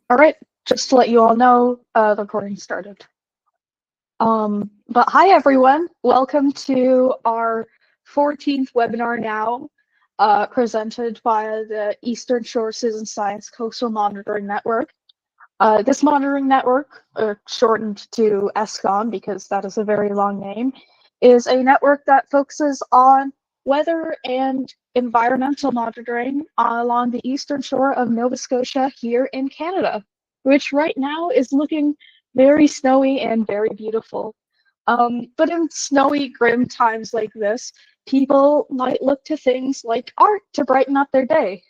All right, just to let you all know, the recording started. But hi everyone, welcome to our 14th webinar now, presented by the Eastern Shore Citizen Science Coastal Monitoring Network. This monitoring network, shortened to ESCOM because that is a very long name, is a network that focuses on weather and environmental monitoring along the eastern shore of Nova Scotia here in Canada, which right now is looking very snowy and very beautiful. But in snowy, grim times like this, people might look to things like art to brighten up their day.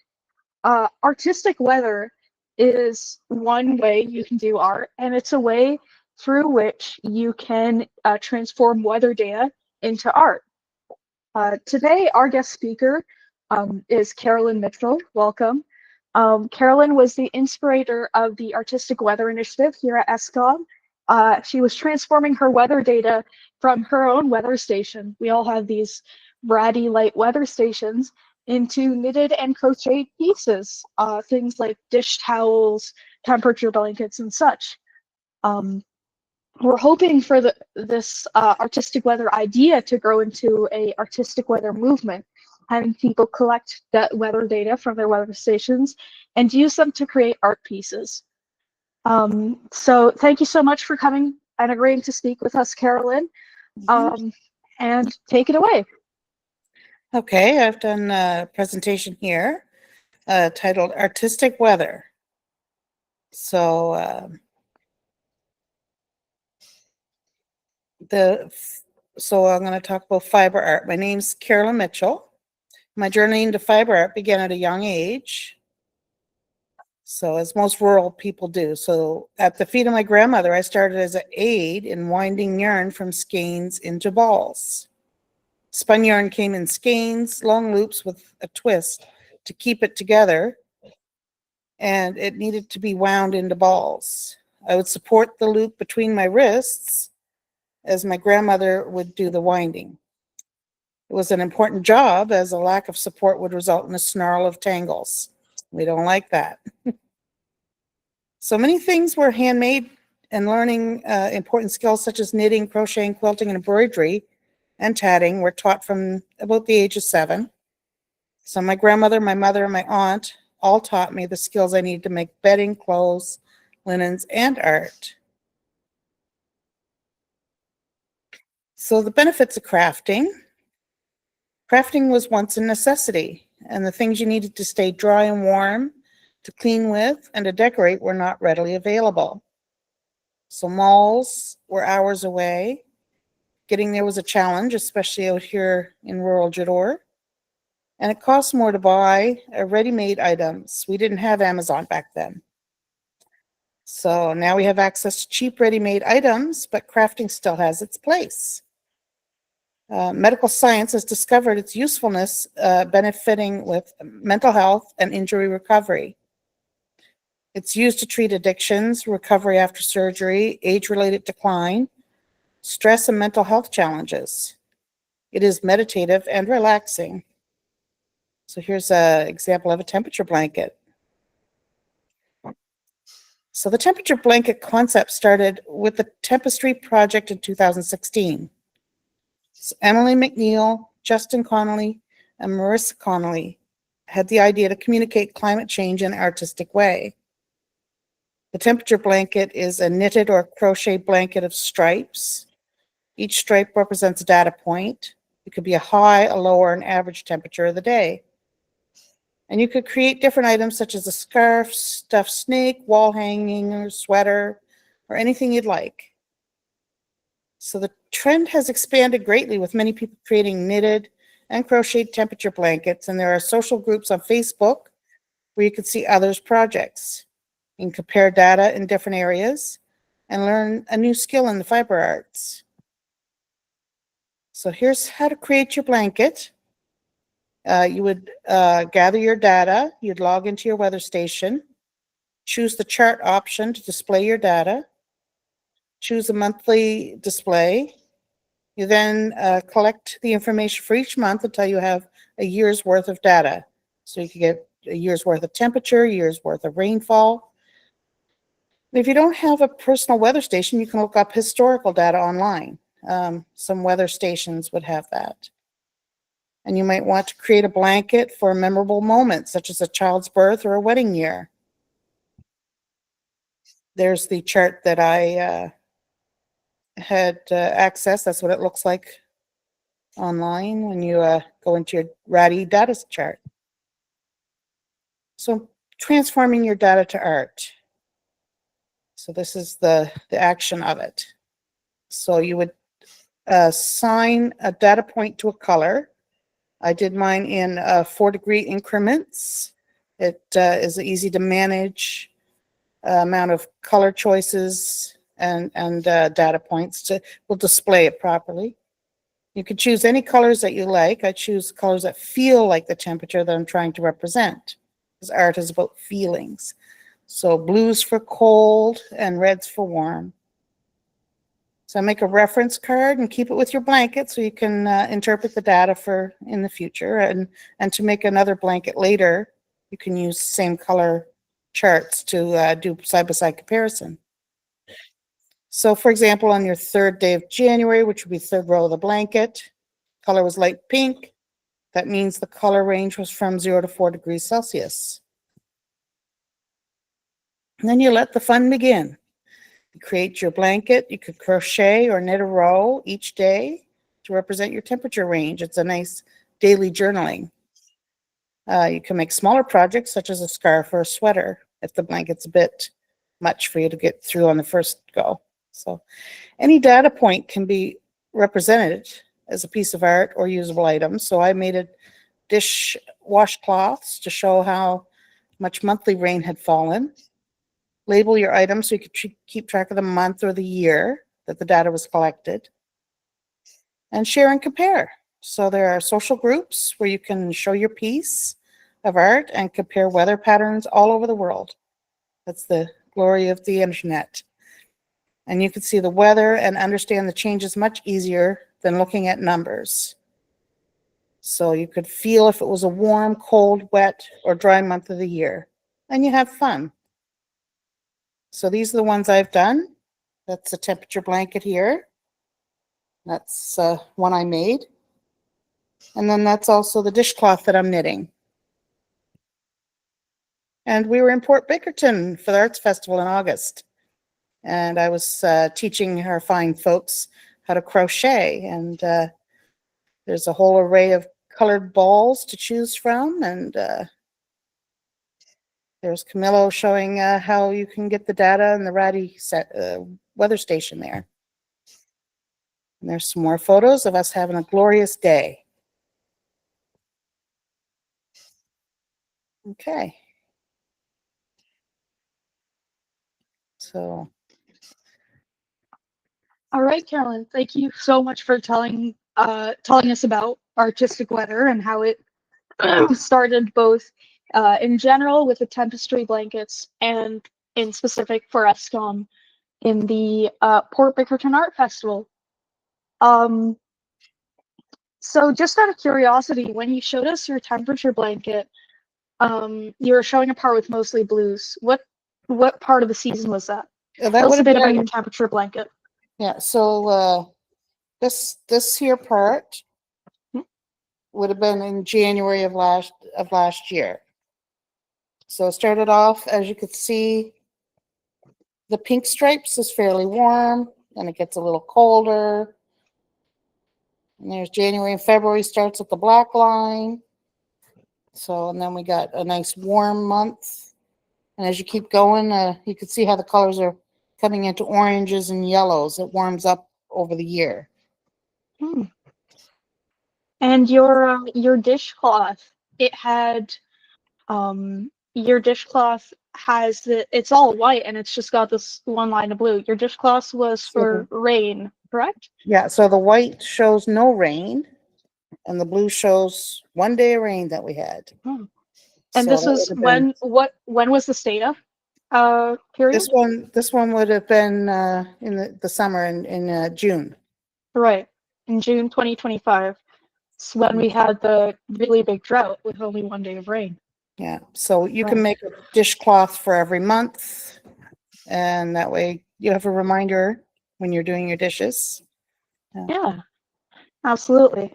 Artistic weather is one way you can do art, and it's a way through which you can transform weather data into art. Today, our guest speaker is Carolyn Mitchell. Welcome. Carolyn was the inspirator of the Artistic Weather Initiative here at ESCOM. She was transforming her weather data from her own weather station. We all have these ratty light weather stations into knitted and crocheted pieces, things like dish towels, temperature blankets, and such. We're hoping for this artistic weather idea to grow into a artistic weather movement, having people collect that weather data from their weather stations and use them to create art pieces. So thank you so much for coming and agreeing to speak with us, Carolyn. And take it away. Okay, I've done a presentation here titled Artistic Weather. So I'm going to talk about fiber art. My name's Carolyn Mitchell. My journey into fiber art began at a young age. So as most rural people do. So at the feet of my grandmother, I started as an aide in winding yarn from skeins into balls. Spun yarn came in skeins, long loops with a twist to keep it together, and it needed to be wound into balls. I would support the loop between my wrists as my grandmother would do the winding. It was an important job as a lack of support would result in a snarl of tangles. We don't like that. So many things were handmade, and learning important skills such as knitting, crocheting, quilting, and embroidery and tatting were taught from about the age of 7. So my grandmother, my mother, and my aunt all taught me the skills I needed to make bedding, clothes, linens, and art. So the benefits of crafting. Crafting was once a necessity, and the things you needed to stay dry and warm, to clean with, and to decorate were not readily available. So malls were hours away. Getting there was a challenge, especially out here in rural Jador. And it costs more to buy ready-made items. We didn't have Amazon back then. So now we have access to cheap ready-made items, but crafting still has its place. Medical science has discovered its usefulness, benefiting with mental health and injury recovery. It's used to treat addictions, recovery after surgery, age-related decline, stress, and mental health challenges. It is meditative and relaxing. So here's an example of a temperature blanket. So the temperature blanket concept started with the Tapestry project in 2016. So Emily McNeil, Justin Connolly, and Marissa Connolly had the idea to communicate climate change in an artistic way. The temperature blanket is a knitted or crochet blanket of stripes. Each stripe represents a data point. It could be a high, a low, or an average temperature of the day. And you could create different items such as a scarf, stuffed snake, wall hanging, or sweater, or anything you'd like. So the trend has expanded greatly, with many people creating knitted and crocheted temperature blankets, and there are social groups on Facebook where you can see others' projects. You can compare data in different areas and learn a new skill in the fiber arts. So here's how to create your blanket. You would gather your data, you'd log into your weather station, choose the chart option to display your data, choose a monthly display. You then collect the information for each month until you have a year's worth of data. So you can get a year's worth of temperature, a year's worth of rainfall. If you don't have a personal weather station, you can look up historical data online. Some weather stations would have that. And you might want to create a blanket for a memorable moment, such as a child's birth or a wedding year. There's the chart that I had accessed. That's what it looks like online when you go into your RADI data chart. So transforming your data to art. So this is the action of it. So you would assign a data point to a color. I did mine in 4-degree increments. It is easy to manage amount of color choices and data points will display it properly. You could choose any colors that you like. I choose colors that feel like the temperature that I'm trying to represent, because art is about feelings. So blues for cold and reds for warm. So make a reference card and keep it with your blanket so you can interpret the data for in the future. And to make another blanket later, you can use the same color charts to do side-by-side comparison. So for example, on your 3rd day of January, which would be 3rd row of the blanket, color was light pink. That means the color range was from 0 to 4 degrees Celsius. And then you let the fun begin. You create your blanket. You could crochet or knit a row each day to represent your temperature range. It's a nice daily journaling. You can make smaller projects such as a scarf or a sweater if the blanket's a bit much for you to get through on the first go. So any data point can be represented as a piece of art or usable item. So I made a dish washcloths to show how much monthly rain had fallen. Label your items so you could keep track of the month or the year that the data was collected. And share and compare. So there are social groups where you can show your piece of art and compare weather patterns all over the world. That's the glory of the internet. And you can see the weather and understand the changes much easier than looking at numbers. So you could feel if it was a warm, cold, wet, or dry month of the year. And you have fun. So these are the ones I've done. That's a temperature blanket here. That's one I made. And then that's also the dishcloth that I'm knitting. And we were in Port Bickerton for the Arts Festival in August. And I was teaching our fine folks how to crochet. And there's a whole array of colored balls to choose from. And there's Camilo showing how you can get the data in the RADI weather station there. And there's some more photos of us having a glorious day. Okay. So. All right, Carolyn, thank you so much for telling us about artistic weather and how it started both in general with the tapestry blankets and in specific for ESCOM in the Port Bickerton Art Festival. So just out of curiosity, when you showed us your temperature blanket, you were showing a part with mostly blues. What part of the season was that? That Tell us a would bit have about been, your temperature blanket. yeah, so this here part would have been in January of last year. So it started off, as you could see, the pink stripes is fairly warm, then it gets a little colder. And there's January and February starts with the black line. So, and then we got a nice warm month. And as you keep going, you can see how the colors are coming into oranges and yellows. It warms up over the year. And your dishcloth, it had your dishcloth has it's all white and it's just got this one line of blue. Your dishcloth was for rain, correct? Yeah, so the white shows no rain and the blue shows one day of rain that we had. And So this that was would have been, when was the state of period? this one would have been in the summer in June. Right. In June 2025. It's when we had the really big drought with only one day of rain. Yeah, so you can make a dishcloth for every month. And that way you have a reminder when you're doing your dishes. Yeah, absolutely.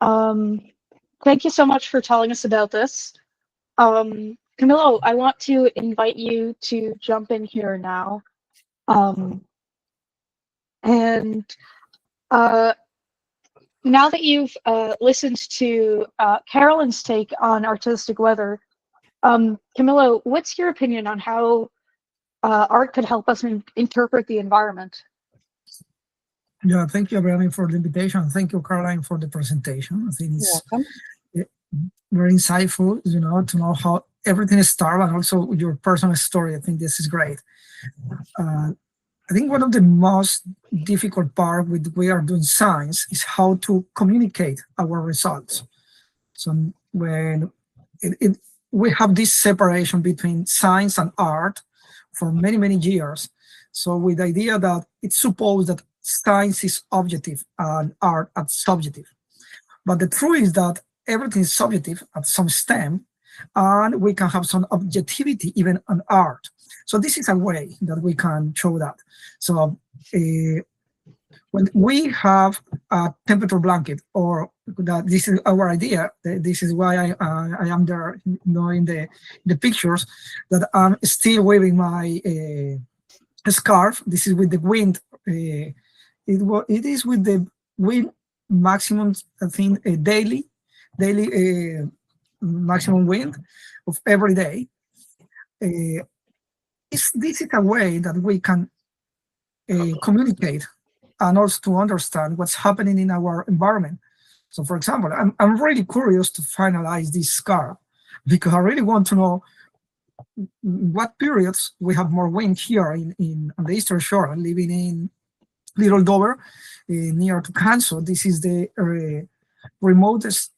Thank you so much for telling us about this. Camilo, I want to invite you to jump in here now. And uh, now that you've listened to Carolyn's take on artistic weather, Camilo, what's your opinion on how art could help us interpret the environment? Yeah, thank you, Abirami, for the invitation. Thank you, Caroline, for the presentation. I think it's very insightful, to know how everything started and also your personal story. I think this is great. I think one of the most difficult part with we are doing science is how to communicate our results. So when we have this separation between science and art for many, many years. So with the idea that it's supposed that science is objective and art is subjective. But the truth is that everything is subjective at some stem, and we can have some objectivity even on art. So this is a way that we can show that. So when we have a temperature blanket, or that this is our idea, this is why I am there, in the pictures, that I'm still waving my scarf. This is with the wind. It is with the wind maximum, I think, daily maximum wind of every day. This is a way that we can communicate and also to understand what's happening in our environment. So, for example, I'm really curious to finalize this scarf because I really want to know what periods we have more wind here on the Eastern Shore. I'm living in Little Dover, near to Canso. This is the remotest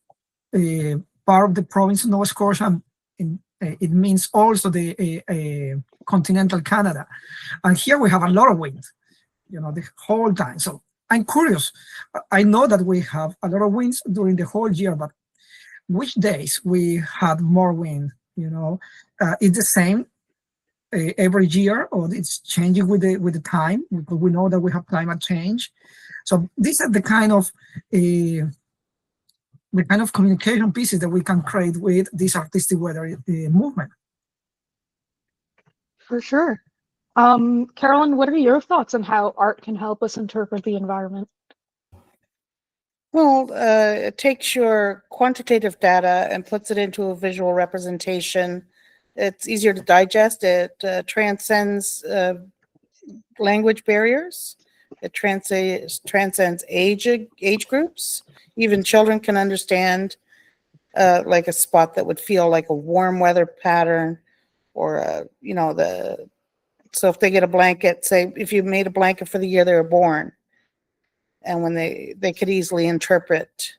part of the province of Nova Scotia. It means also the continental Canada. And here we have a lot of wind, the whole time. So I'm curious. I know that we have a lot of winds during the whole year, but which days we had more wind? It's the same every year, or it's changing with the time, because we know that we have climate change. So these are the kind of communication pieces that we can create with this artistic weather movement. For sure. Carolyn, what are your thoughts on how art can help us interpret the environment? Well, it takes your quantitative data and puts it into a visual representation. It's easier to digest. It transcends language barriers. It transcends age groups. Even children can understand like a spot that would feel like a warm weather pattern, or so if they get a blanket, say if you made a blanket for the year they were born, and when they could easily interpret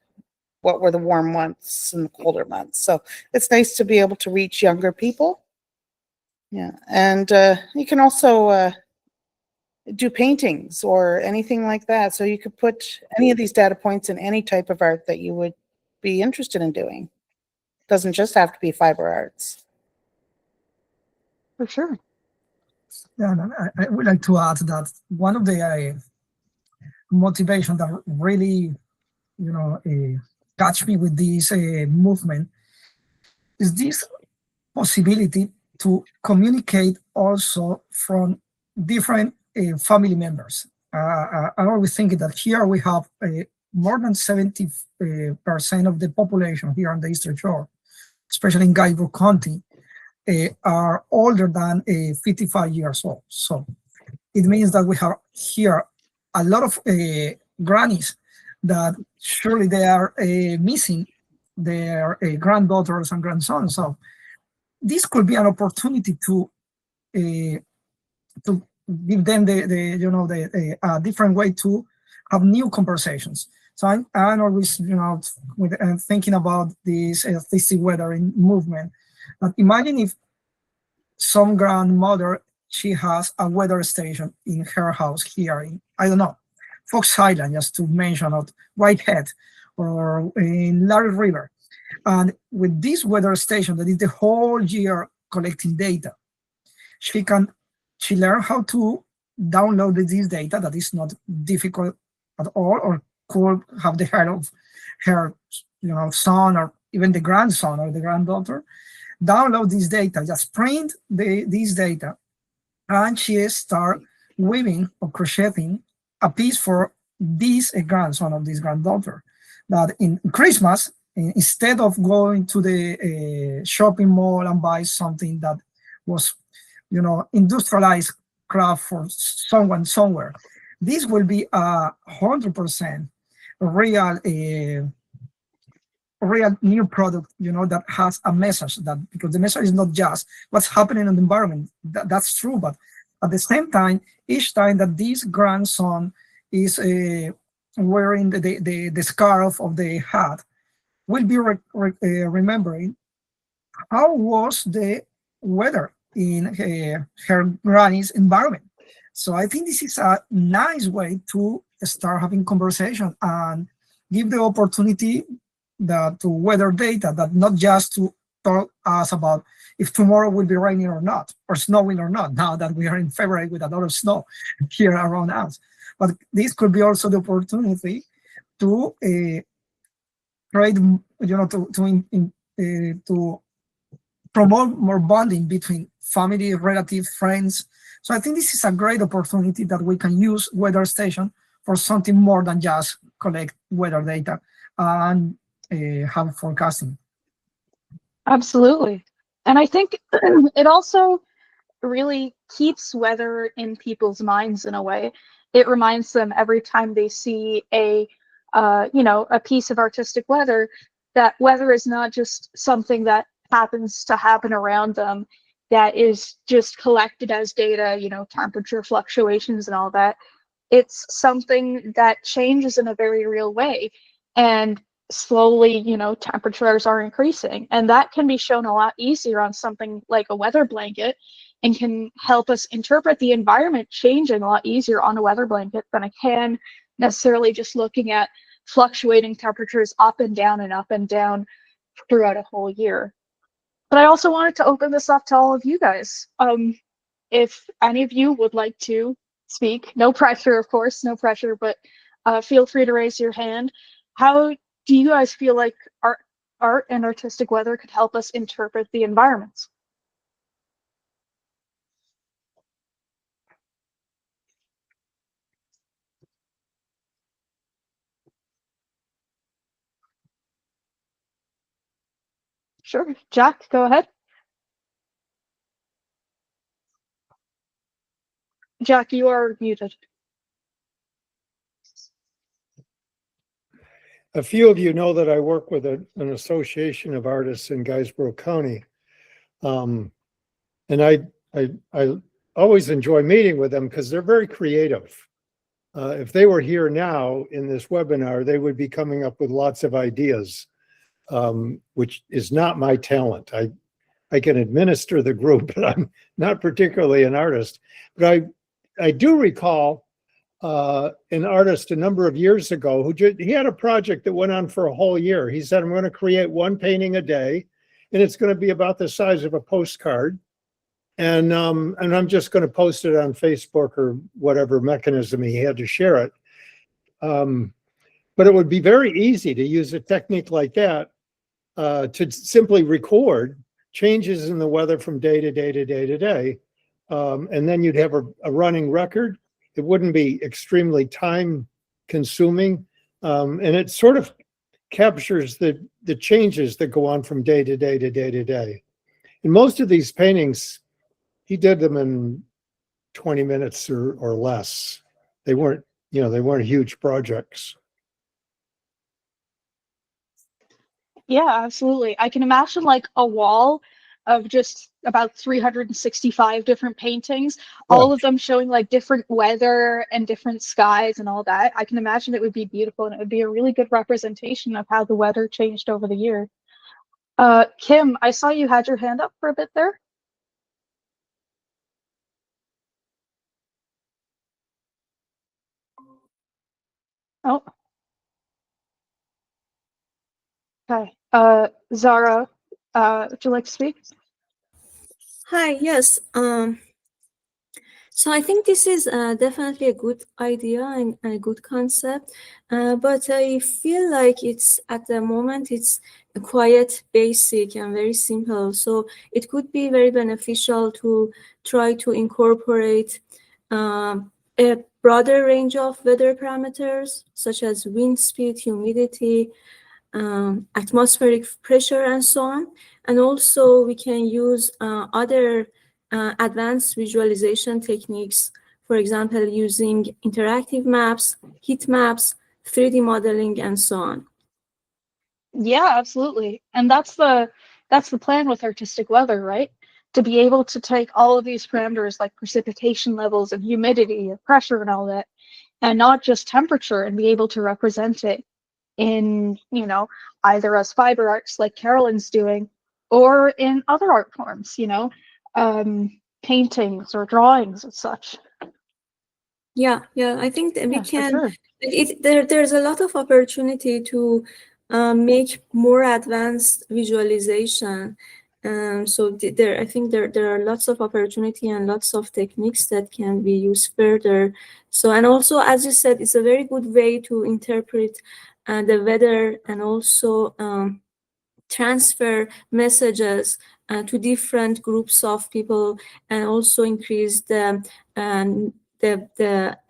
what were the warm months and the colder months. So it's nice to be able to reach younger people. Yeah, and you can also do paintings or anything like that. So you could put any of these data points in any type of art that you would be interested in doing. It doesn't just have to be fiber arts. For sure. Yeah, I would like to add that one of the motivation that really, catch me with this movement is this possibility to communicate also from different family members. I always think that here we have more than 70% of the population here on the Eastern Shore, especially in Guidebrook County, are older than 55 years old. So it means that we have here a lot of grannies that surely they are missing their granddaughters and grandsons. So this could be an opportunity to give them a different way to have new conversations. So I'm always, thinking about this artistic weathering movement. But imagine if some grandmother, she has a weather station in her house here in, I don't know, Fox Island, just to mention it, Whitehead, or in Larry River. And with this weather station that is the whole year collecting data, she can she learned how to download this data that is not difficult at all, or could have the help of her, son, or even the grandson or the granddaughter, download this data, just print this data, and she start weaving or crocheting a piece for this grandson of this granddaughter. That in Christmas, instead of going to the shopping mall and buy something that was, industrialized craft for someone somewhere, this will be 100% real, real new product, that has a message. That, because the message is not just what's happening in the environment, that's true, but at the same time, each time that this grandson is wearing the scarf of the hat, will be remembering how was the weather in her granny's environment. So I think this is a nice way to start having conversation and give the opportunity to weather data, that not just to talk us about if tomorrow will be raining or not, or snowing or not, now that we are in February with a lot of snow here around us. But this could be also the opportunity to create, to promote more bonding between family, relatives, friends. So I think this is a great opportunity that we can use weather station for something more than just collect weather data and have forecasting. Absolutely. And I think it also really keeps weather in people's minds in a way. It reminds them every time they see a piece of artistic weather, that weather is not just something that happens to happen around them, that is just collected as data, temperature fluctuations and all that. It's something that changes in a very real way. And slowly, temperatures are increasing. And that can be shown a lot easier on something like a weather blanket, and can help us interpret the environment changing a lot easier on a weather blanket than I can necessarily just looking at fluctuating temperatures up and down throughout a whole year. But I also wanted to open this up to all of you guys. If any of you would like to speak, no pressure, of course, no pressure, but feel free to raise your hand. How do you guys feel like art and artistic weather could help us interpret the environments? Sure. Jack, go ahead. Jack, you are muted. A few of you know that I work with an association of artists in Guysborough County. And I always enjoy meeting with them because they're very creative. If they were here now in this webinar, they would be coming up with lots of ideas, which is not my talent. I can administer the group, but I'm not particularly an artist. But I do recall an artist a number of years ago he had a project that went on for a whole year. He said, I'm going to create one painting a day, and it's going to be about the size of a postcard. And I'm just going to post it on Facebook or whatever mechanism he had to share it. But it would be very easy to use a technique like that to simply record changes in the weather from day to day to day to day. And then you'd have a running record. It wouldn't be extremely time consuming. And it sort of captures the changes that go on from day to day to day to day. And most of these paintings, he did them in 20 minutes or less. They weren't huge projects. Yeah, absolutely. I can imagine like a wall of just about 365 different paintings, all of them showing like different weather and different skies and all that. I can imagine it would be beautiful, and it would be a really good representation of how the weather changed over the year. Kim, I saw you had your hand up for a bit there. Oh. Okay. Zara, would you like to speak? Hi, yes. So I think this is definitely a good idea and a good concept, but I feel like it's at the moment it's quite basic and very simple. So it could be very beneficial to try to incorporate a broader range of weather parameters such as wind speed, humidity, atmospheric pressure, and so on. And also we can use other advanced visualization techniques, for example, using interactive maps, heat maps, 3D modeling, and so on. Yeah, absolutely. And that's the plan with artistic weather, right? To be able to take all of these parameters like precipitation levels and humidity and pressure and all that, and not just temperature, and be able to represent it in, either as fiber arts like Carolyn's doing, or in other art forms, paintings or drawings and such. Yeah, I think that we Yeah, for can. sure. There's a lot of opportunity to make more advanced visualization. I think there are lots of opportunity and lots of techniques that can be used further. So, and also, as you said, it's a very good way to interpret the weather and also transfer messages to different groups of people, and also increase the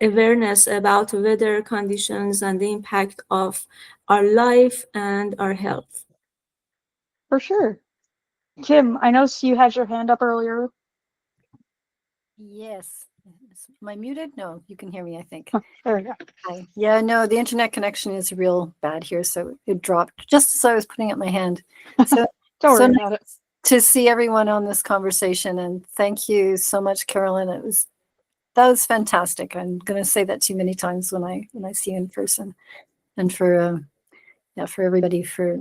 awareness about weather conditions and the impact of our life and our health. For sure. Kim, I know you had your hand up earlier. Yes. Am I muted? No, you can hear me, I think. There we go. Hi. Yeah, no, the internet connection is real bad here, so it dropped just as I was putting up my hand. So, Don't so worry about it. to see everyone on this conversation, and thank you so much, Carolyn. That was fantastic. I'm going to say that to you many times when I see you in person, and for everybody for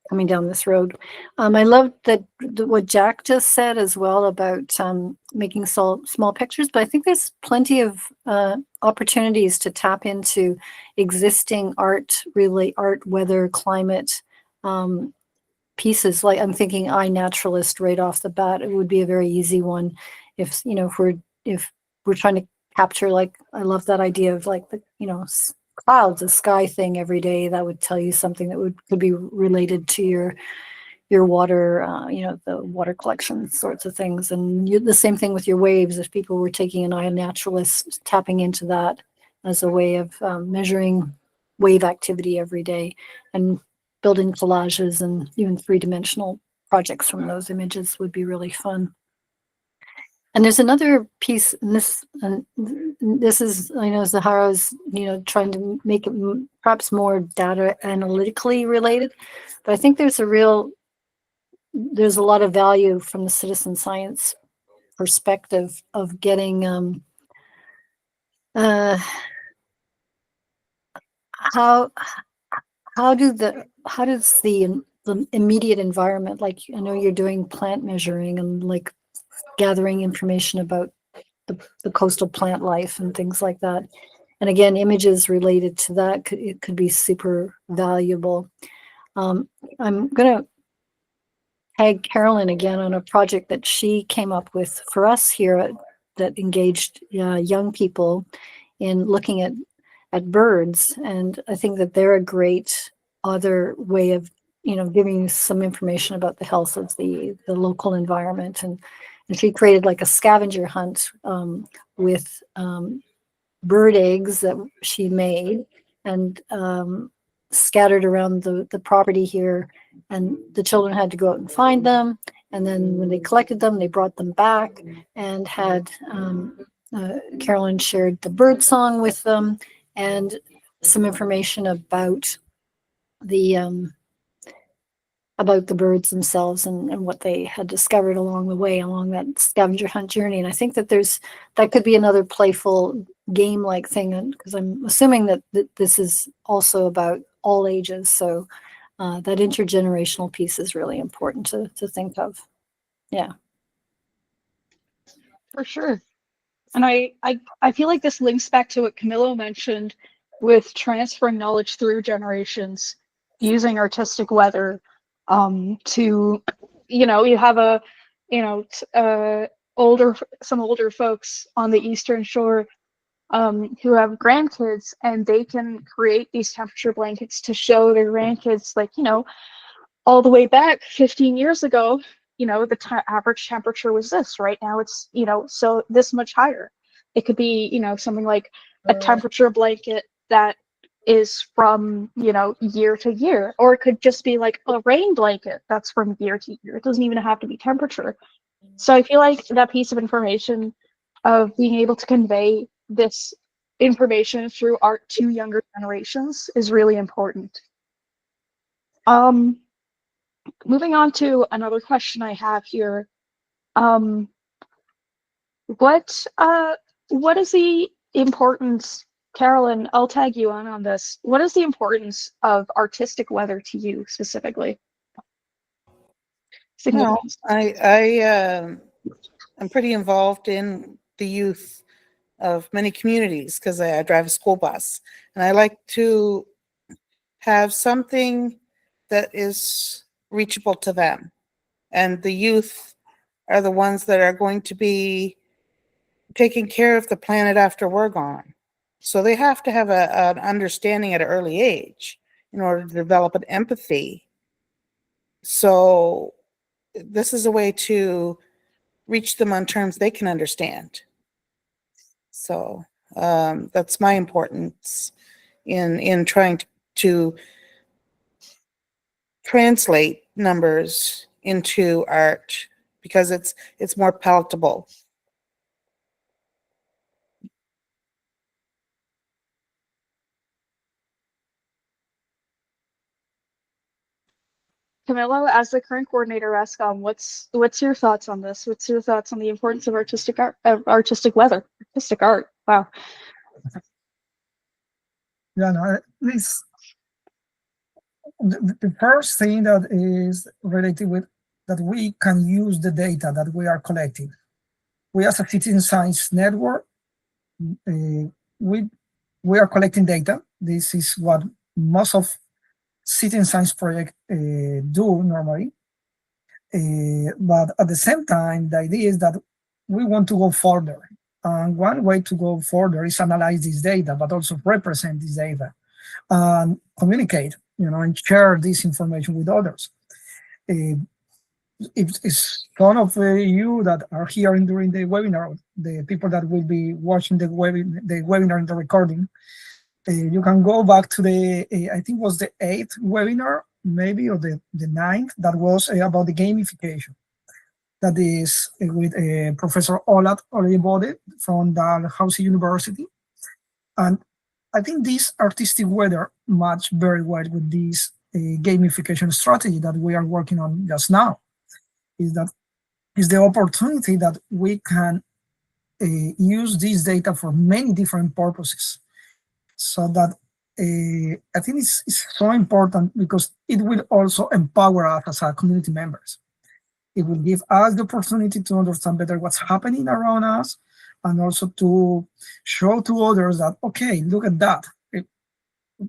coming down this road. I loved what Jack just said as well about making small pictures, but I think there's plenty of opportunities to tap into existing art, weather, climate pieces. Like I'm thinking iNaturalist right off the bat. It would be a very easy one if we're trying to capture, like, I love that idea of like the clouds, a sky thing every day. That would tell you something that could be related to your water, the water collection sorts of things. And the same thing with your waves. If people were taking an iNaturalist, tapping into that as a way of measuring wave activity every day and building collages and even three-dimensional projects from those images would be really fun. And there's another piece, and this is, I know Zahara's, trying to make it perhaps more data analytically related, but I think there's a lot of value from the citizen science perspective of getting how does the immediate environment, like I know you're doing plant measuring and like gathering information about the coastal plant life and things like that. And again, images related to that, it could be super valuable. I'm going to tag Carolyn again on a project that she came up with for us here that engaged young people in looking at birds. And I think that they're a great other way of, giving some information about the health of the local environment. And she created like a scavenger hunt with bird eggs that she made and scattered around the property here. And the children had to go out and find them. And then when they collected them, they brought them back and had Carolyn shared the bird song with them and some information about the birds themselves and what they had discovered along the way, along that scavenger hunt journey. And I think that that could be another playful game-like thing, because I'm assuming that this is also about all ages. So that intergenerational piece is really important to think of. Yeah. For sure. And I feel like this links back to what Camilo mentioned with transferring knowledge through generations, using artistic weather to, you have a, some older folks on the Eastern Shore who have grandkids, and they can create these temperature blankets to show their grandkids, like, you know, all the way back 15 years ago, you know, the average temperature was this. Right now it's, you know, so this much higher. It could be, you know, something like a temperature blanket that is from, you know, year to year, or it could just be like a rain blanket that's from year to year. It doesn't even have to be temperature. So I feel like that piece of information of being able to convey this information through art to younger generations is really important. Moving on to another question I have here. What is the importance, Carolyn, I'll tag you on this. What is the importance of artistic weather to you specifically? Well, I'm pretty involved in the youth of many communities because I drive a school bus, and I like to have something that is reachable to them. And the youth are the ones that are going to be taking care of the planet after we're gone. So they have to have an understanding at an early age in order to develop an empathy. So this is a way to reach them on terms they can understand. So that's my importance in trying to translate numbers into art, because it's more palatable. Camilo, as the current coordinator of ESCOM, what's your thoughts on this? What's your thoughts on the importance of artistic art, artistic art? Wow. Yeah, no, this the first thing that is related with that we can use the data that we are collecting. We as a citizen science network, we are collecting data. This is what most of citizen science projects do normally. But at the same time, the idea is that we want to go further. And one way to go further is analyze this data, but also represent this data and communicate, you know, and share this information with others. If some of you that are here during the webinar, the people that will be watching the webinar and the recording, you can go back to the, I think it was the 8th webinar, maybe, or the 9th, that was about the gamification. That is with Professor Olat Olibode from Dalhousie University. And I think this artistic weather match very well with this gamification strategy that we are working on just now. Is the opportunity that we can use this data for many different purposes. So that I think it's so important because it will also empower us as our community members. It will give us the opportunity to understand better what's happening around us, and also to show to others that, okay, look at that.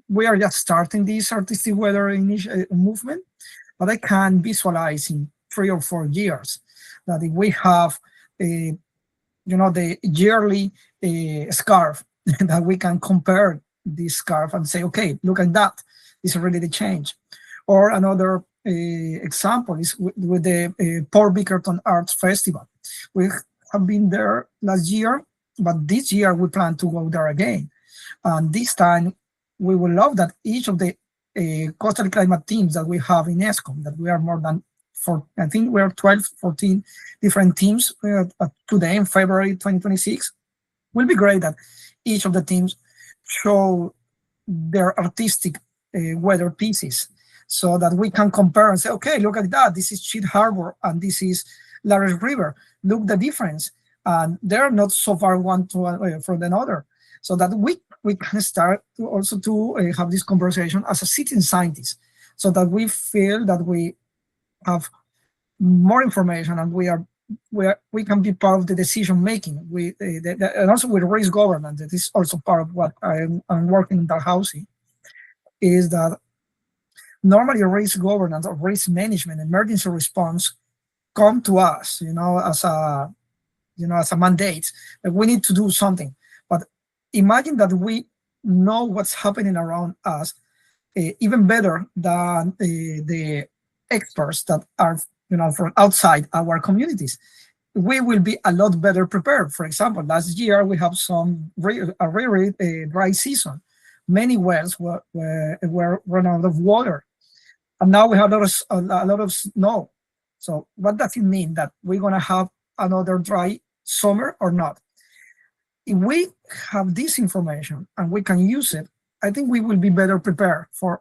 We are just starting this artistic weather movement, but I can visualize in 3 or 4 years that if we have you know, the yearly scarf, that we can compare this scarf and say, okay, look at that. It's already the change. Or another example is with the Port Bickerton Arts Festival. We have been there last year, but this year we plan to go there again. And this time we will love that each of the coastal climate teams that we have in ESCOM, that we are more than, I think we are 12, 14 different teams today in February 2026. Will be great that each of the teams show their artistic weather pieces, so that we can compare and say, okay, look at that. This is Cheat Harbor and this is Lares River. Look the difference. And they're not so far one from another. So that we can start to also to have this conversation as a citizen scientist, so that we feel that we have more information and we can be part of the decision making. And also with risk governance, that is also part of what I'm working in Dalhousie, is that normally risk governance or risk management, emergency response come to us, you know, as a as a mandate, that we need to do something. But imagine that we know what's happening around us even better than the experts that are, from outside our communities. We will be a lot better prepared. For example, last year we have a very dry season. Many wells were run out of water, and now we have a lot of snow. So what does it mean? That we're going to have another dry summer or not? If we have this information and we can use it, I think we will be better prepared for,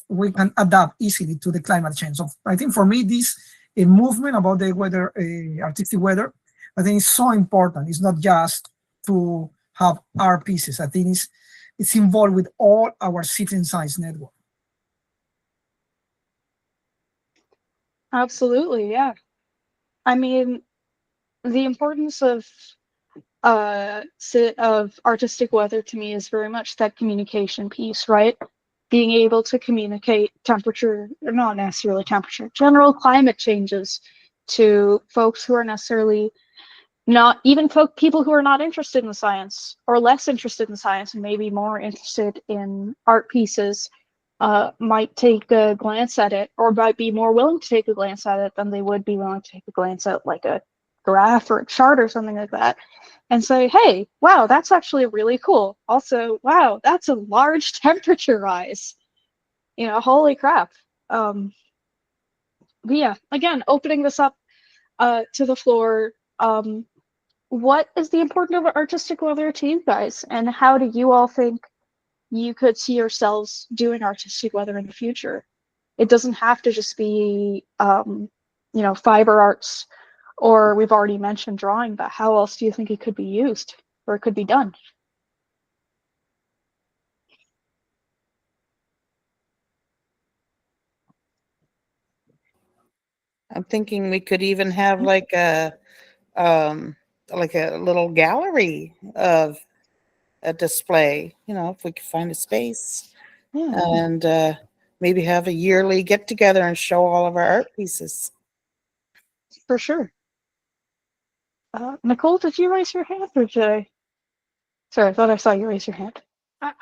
we can adapt easily to the climate change. So I think for me, this movement about the weather, artistic weather, I think is so important. It's not just to have art pieces. I think it's involved with all our citizen science network. Absolutely, yeah. I mean, the importance of artistic weather to me is very much that communication piece, right? Being able to communicate temperature, or not necessarily temperature, general climate changes to folks who are necessarily not, even people who are not interested in science or less interested in science and maybe more interested in art pieces, might take a glance at it, or might be more willing to take a glance at it than they would be willing to take a glance at like a graph or a chart or something like that, and say, hey, wow, that's actually really cool. Also, wow, that's a large temperature rise. Holy crap. But yeah, again, opening this up to the floor, what is the importance of artistic weather to you guys, and how do you all think you could see yourselves doing artistic weather in the future? It doesn't have to just be, fiber arts, or we've already mentioned drawing, but how else do you think it could be used or it could be done? I'm thinking we could even have like a little gallery of a display, if we could find a space, and maybe have a yearly get together and show all of our art pieces. For sure. Nicole, did you raise your hand, or did I? Sorry, I thought I saw you raise your hand.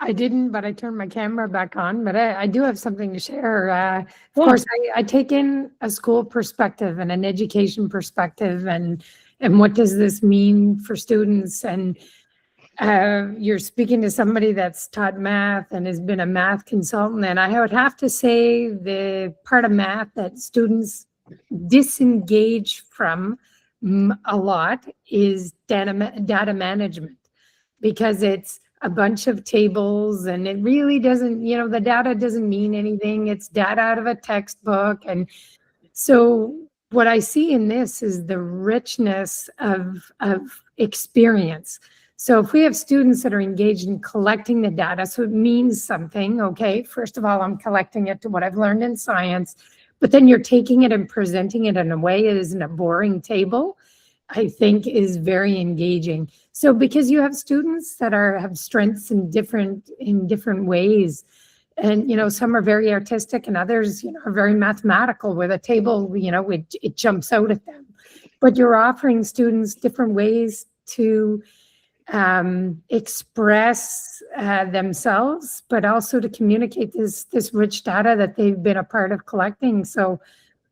I didn't, but I turned my camera back on. But I do have something to share. Of course, I take in a school perspective and an education perspective, and what does this mean for students? And you're speaking to somebody that's taught math and has been a math consultant, and I would have to say the part of math that students disengage from a lot is data management, because it's a bunch of tables and it really doesn't, the data doesn't mean anything. It's data out of a textbook. And so what I see in this is the richness of experience. So if we have students that are engaged in collecting the data, so it means something, okay, first of all, I'm collecting it to what I've learned in science, but then you're taking it and presenting it in a way it isn't a boring table, I think is very engaging. So because you have students that have strengths in different ways, and some are very artistic and others are very mathematical, where the table it jumps out at them, but you're offering students different ways to express themselves, but also to communicate this rich data that they've been a part of collecting. So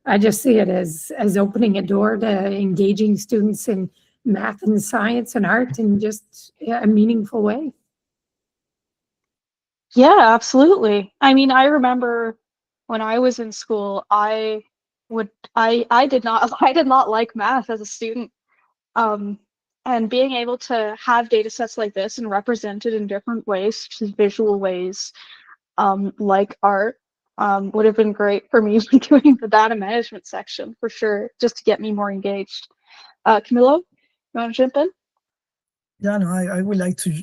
I just see it as opening a door to engaging students in math and science and art in just a meaningful way. Yeah, absolutely. I mean, I remember when I was in school, I did not like math as a student. And being able to have data sets like this and represented in different ways, such as visual ways, like art, would have been great for me doing the data management section, for sure, just to get me more engaged. Camilo, you want to jump in? Yeah, no, I would like to,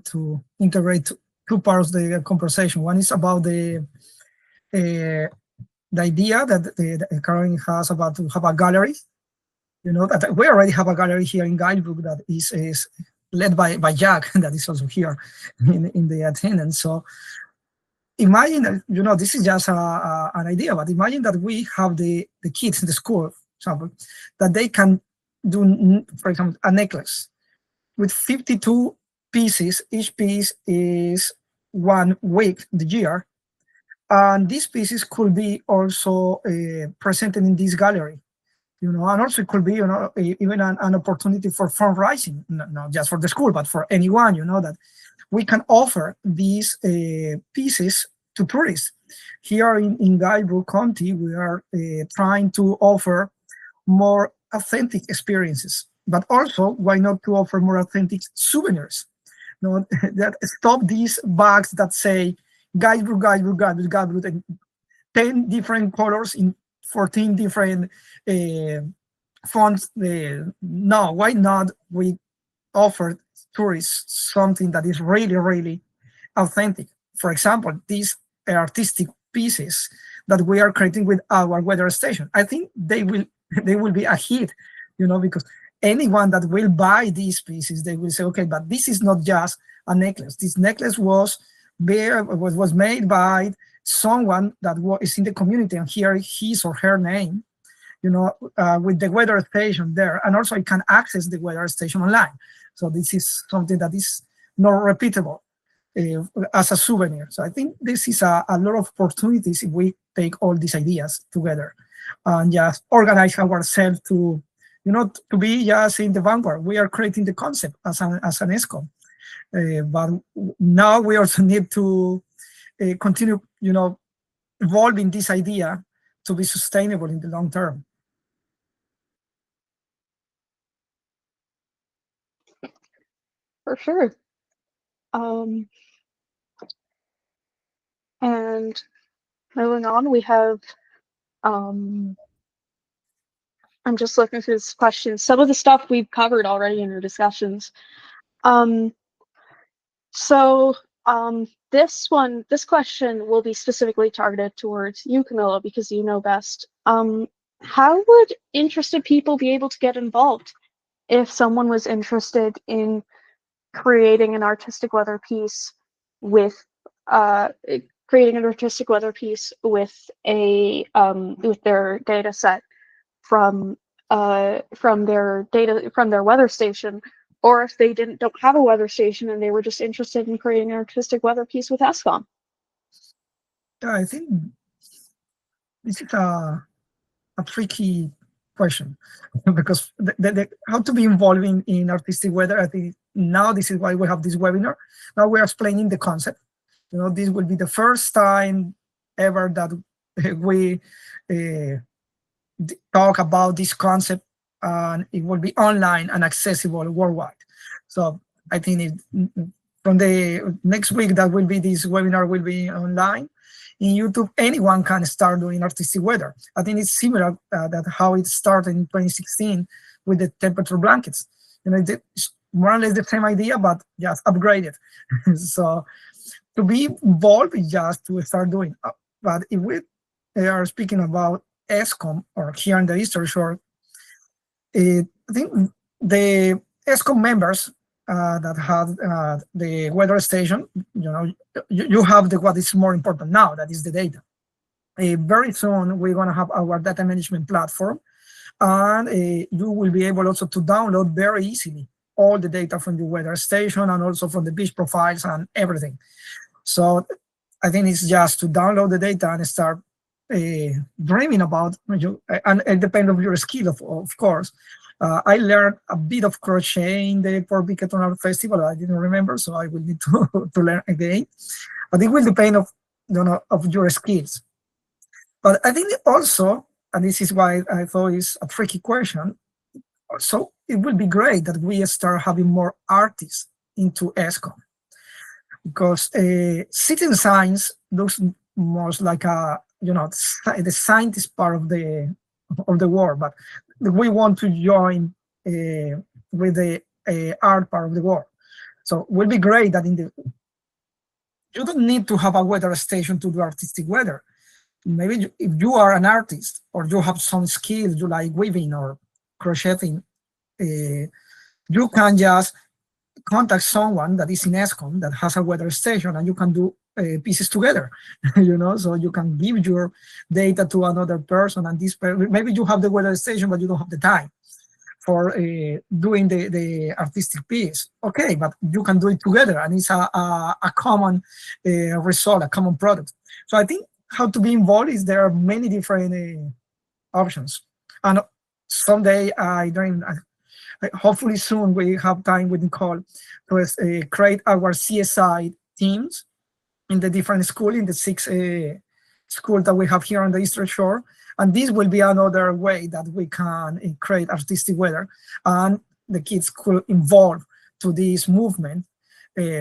to integrate two parts of the conversation. One is about the idea that Carolyn has about to have a gallery. That we already have a gallery here in Guidebook that is led by Jack, that is also here in the attendance. So imagine that, this is just an idea, but imagine that we have the kids in the school, for example, that they can do, for example, a necklace with 52 pieces. Each piece is 1 week the year, and these pieces could be also presented in this gallery, and also it could be, even an opportunity for fundraising, not just for the school, but for anyone, that we can offer these pieces to tourists. Here in Guidebrook County, we are trying to offer more authentic experiences, but also why not to offer more authentic souvenirs? That stop these bags that say Guidebrook, Guidebrook, Guidebrook, Guidebrook, and 10 different colors in 14 different fonts. No, why not we offer tourists something that is really, really authentic? For example, these artistic pieces that we are creating with our weather station, I think they will be a hit, because anyone that will buy these pieces, they will say, okay, but this is not just a necklace. This necklace was made by someone that is in the community, and here his or her name, with the weather station there, and also I can access the weather station online. So this is something that is not repeatable as a souvenir. So I think this is a lot of opportunities if we take all these ideas together and just organize ourselves to, to be just in the vanguard. We are creating the concept as an ESCOM, but now we also need to continue, evolving this idea to be sustainable in the long term. For sure. And moving on, we have, I'm just looking through this question. Some of the stuff we've covered already in our discussions. This question will be specifically targeted towards you, Camilo, because you know best. How would interested people be able to get involved if someone was interested in creating an artistic weather piece with with their data set from their weather station, or if they don't have a weather station and they were just interested in creating an artistic weather piece with ESCOM? Yeah, I think this is a tricky question because how to be involved in artistic weather. I think now this is why we have this webinar. Now we are explaining the concept. This will be the first time ever that we talk about this concept, and it will be online and accessible worldwide. So I think from the next week that will be this webinar will be online. In YouTube, anyone can start doing artistic weather. I think it's similar that how it started in 2016 with the temperature blankets. It's more or less the same idea, but just upgraded. So to be involved is just to start doing. But if we are speaking about ESCOM or here in the Eastern Shore, I think the ESCOM members that have the weather station, you have what is more important now, that is the data. Very soon we're going to have our data management platform, and you will be able also to download very easily all the data from your weather station and also from the beach profiles and everything. So I think it's just to download the data and start dreaming about you, and it depends on your skill, of course. I learned a bit of crochet in the Port Bickerton Art Festival. I didn't remember, so I will need to learn again. But it will depend of your skills. But I think also, and this is why I thought it's a tricky question, so it will be great that we start having more artists into ESCOM, because citizen science looks most like the scientist part of the world, but we want to join with the art part of the world. So it will be great that you don't need to have a weather station to do artistic weather. Maybe if you are an artist or you have some skills, you like weaving or crocheting, you can just contact someone that is in ESCOM that has a weather station, and you can do pieces together, so you can give your data to another person, and maybe you have the weather station, but you don't have the time. for doing the artistic piece. Okay, but you can do it together, and it's a common result, a common product. So I think how to be involved is there are many different options. And someday hopefully soon we have time with Nicole to create our CSI teams in the different schools, in the 6 schools that we have here on the Eastern Shore. And this will be another way that we can create artistic weather, and the kids could involve to this movement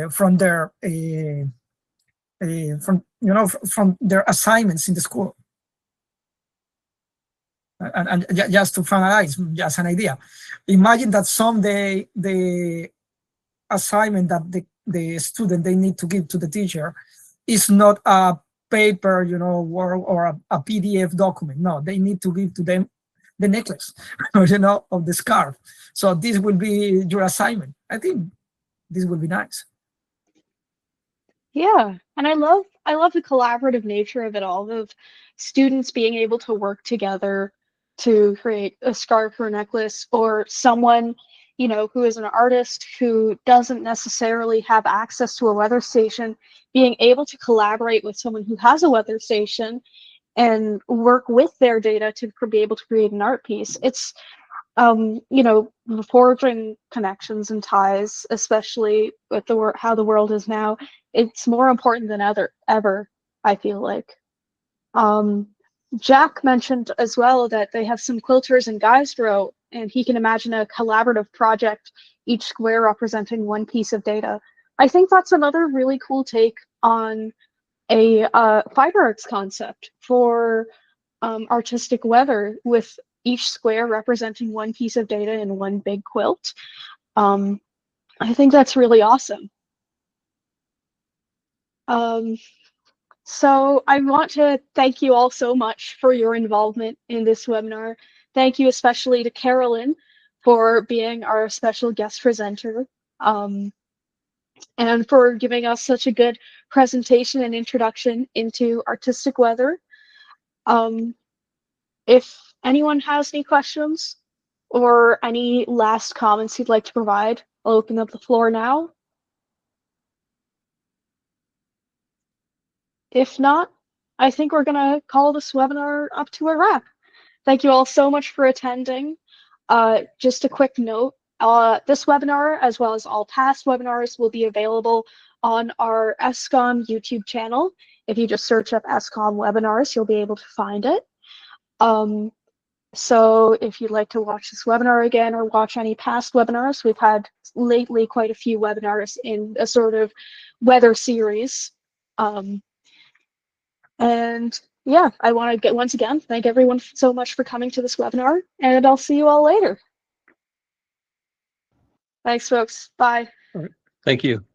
from their from their assignments in the school. And just to finalize, just an idea, imagine that someday the assignment that the student they need to give to the teacher is not a paper, work or a PDF document. No, they need to give to them the necklace, of the scarf. So this will be your assignment. I think this will be nice. Yeah, and I love the collaborative nature of it all, of students being able to work together to create a scarf or necklace, or someone, who is an artist who doesn't necessarily have access to a weather station, being able to collaborate with someone who has a weather station and work with their data to be able to create an art piece. It's, forging connections and ties, especially with how the world is now. It's more important than ever, I feel like. Jack mentioned as well that they have some quilters in Guysborough, and he can imagine a collaborative project, each square representing one piece of data. I think that's another really cool take on a fiber arts concept for artistic weather, with each square representing one piece of data in one big quilt. I think that's really awesome. So I want to thank you all so much for your involvement in this webinar. Thank you especially to Carolyn for being our special guest presenter, and for giving us such a good presentation and introduction into artistic weather. If anyone has any questions or any last comments you'd like to provide, I'll open up the floor now. If not, I think we're going to call this webinar up to a wrap. Thank you all so much for attending. Just a quick note, this webinar, as well as all past webinars, will be available on our ESCOM YouTube channel. If you just search up ESCOM webinars, you'll be able to find it. So if you'd like to watch this webinar again or watch any past webinars, we've had lately quite a few webinars in a sort of weather series. And yeah, I want to once again thank everyone so much for coming to this webinar, and I'll see you all later. Thanks, folks. Bye. Thank you.